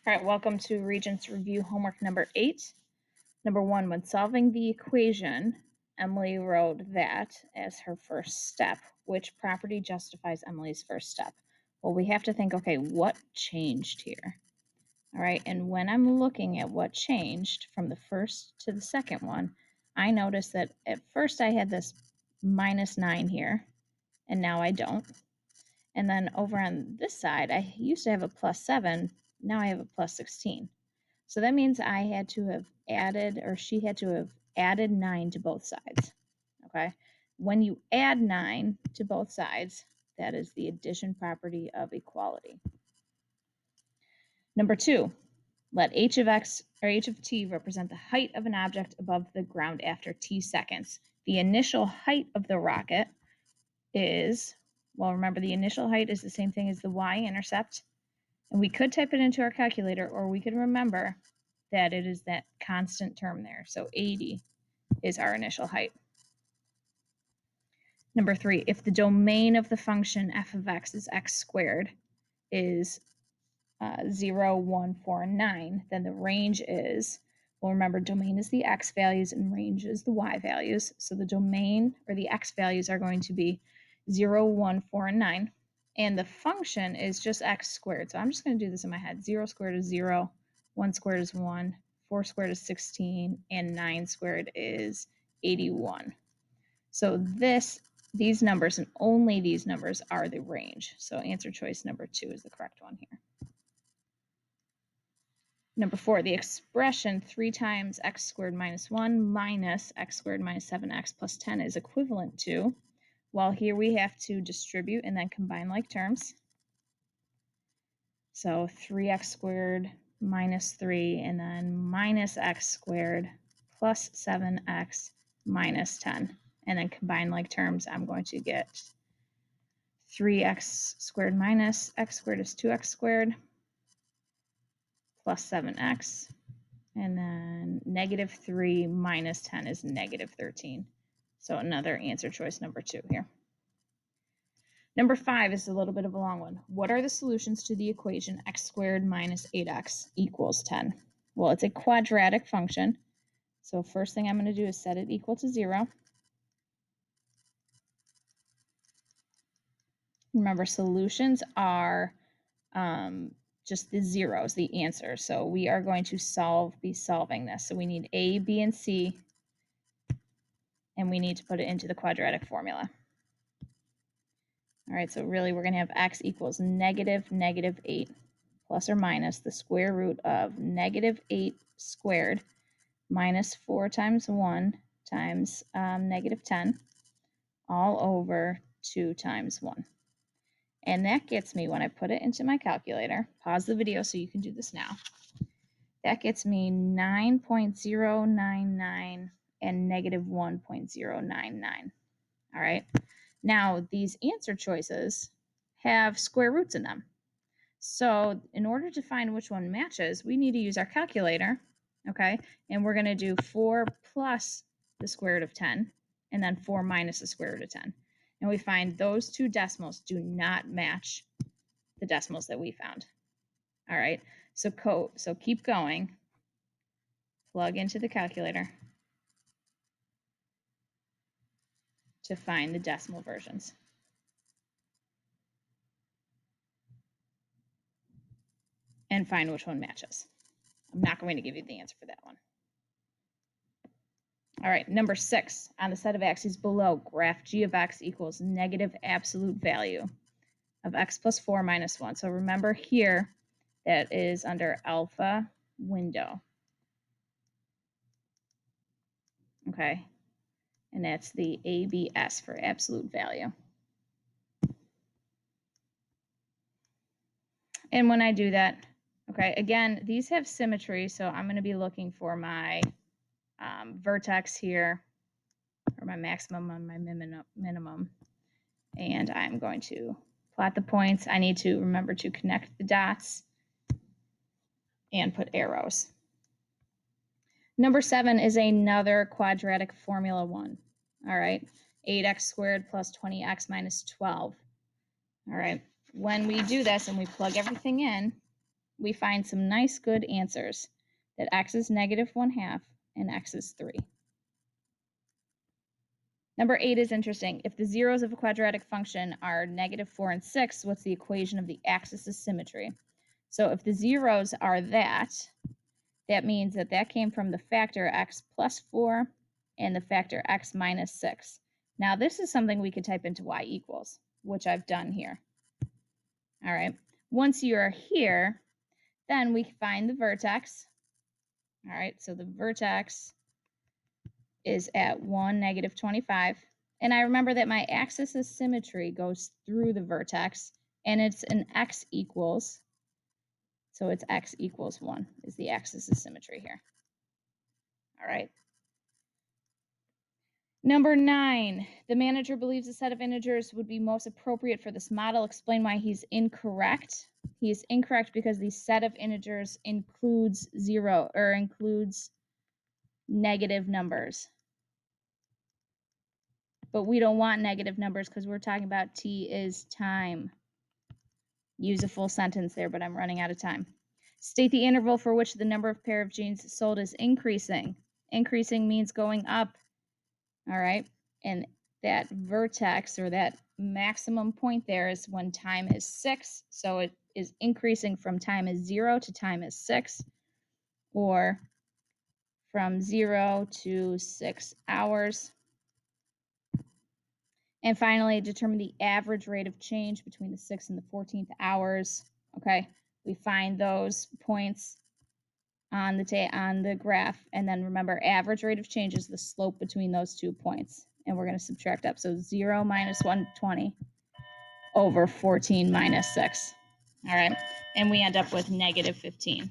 All right, welcome to Regents Review homework number 8. Number 1, when solving the equation, Emily wrote that as her first step. Which property justifies Emily's first step? Well, we have to think, okay, what changed here? All right, and when I'm looking at what changed from the first to the second one, I noticed that at first I had this -9 here, and now I don't. And then over on this side, I used to have a +7, now I have a +16. So that means I had to have added, or she had to have added 9 to both sides, okay? When you add 9 to both sides, that is the addition property of equality. Number 2, let h of x or h of t represent the height of an object above the ground after t seconds. The initial height of the rocket is, well, remember the initial height is the same thing as the y-intercept. And we could type it into our calculator, or we could remember that it is that constant term there. So 80 is our initial height. Number 3, if the domain of the function f of x is x squared is 0, 1, 4, and 9, then the range is, well, remember domain is the x values and range is the y values. So the domain or the x values are going to be 0, 1, 4, and 9. And the function is just x squared. So I'm just going to do this in my head. 0 squared is 0, 1 squared is 1, 4 squared is 16, and 9 squared is 81. So these numbers and only these numbers are the range. So answer choice number 2 is the correct one here. Number 4, the expression 3 times x squared minus 1 minus x squared minus 7x plus 10 is equivalent to, well, here we have to distribute and then combine like terms. So 3x squared minus 3 and then minus x squared plus 7x minus 10. And then combine like terms, I'm going to get 3x squared minus x squared is 2x squared plus 7x. And then -3 minus 10 is -13. So another answer choice number 2 here. Number 5 is a little bit of a long one. What are the solutions to the equation x squared minus 8x equals 10? Well, it's a quadratic function. So first thing I'm going to do is set it equal to 0. Remember, solutions are just the zeros, the answer. So we are going to be solving this. So we need A, B, and C, and we need to put it into the quadratic formula. All right, so really we're going to have x equals -8 plus or minus the square root of -8 squared minus 4 times 1 times -10 all over 2 times 1. And that gets me, when I put it into my calculator, pause the video so you can do this now, that gets me 9.099 and -1.099. All right. Now, these answer choices have square roots in them. So in order to find which one matches, we need to use our calculator, okay? And we're going to do 4 plus the square root of 10, and then 4 minus the square root of 10. And we find those two decimals do not match the decimals that we found. All right, so keep going. Plug into the calculator to find the decimal versions. And find which one matches. I'm not going to give you the answer for that one. All right, number 6, on the set of axes below, graph g of x equals negative absolute value of x plus 4 minus 1. So remember here, that is under alpha window. Okay, and that's the ABS for absolute value. And when I do that, okay, again, these have symmetry, so I'm going to be looking for my vertex here, or my maximum and my minimum, and I'm going to plot the points. I need to remember to connect the dots and put arrows. Number 7 is another quadratic formula 1. All right, 8x squared plus 20x minus 12. All right, when we do this and we plug everything in, we find some nice good answers, that x is -1/2 and x is 3. Number 8 is interesting. If the zeros of a quadratic function are -4 and 6, what's the equation of the axis of symmetry? So if the zeros are that means that came from the factor x plus 4 and the factor x minus 6. Now this is something we could type into y equals, which I've done here. All right. Once you're here, then we find the vertex. All right, so the vertex is at 1, -25. And I remember that my axis of symmetry goes through the vertex, and it's an x equals. So it's x equals 1 is the axis of symmetry here. All right. Number 9, the manager believes a set of integers would be most appropriate for this model. Explain why he's incorrect. He is incorrect because the set of integers includes negative numbers. But we don't want negative numbers because we're talking about t is time. Use a full sentence there, but I'm running out of time. State the interval for which the number of pair of jeans sold is increasing. Increasing means going up. All right. And that vertex or that maximum point there is when time is 6. So it is increasing from time is 0 to time is 6, or from 0 to 6 hours. And finally, determine the average rate of change between the 6th and the 14th hours. Okay, we find those points on the graph, and then remember, average rate of change is the slope between those 2 points, and we're going to subtract up. So 0 minus 120 over 14 minus 6. All right, and we end up with -15.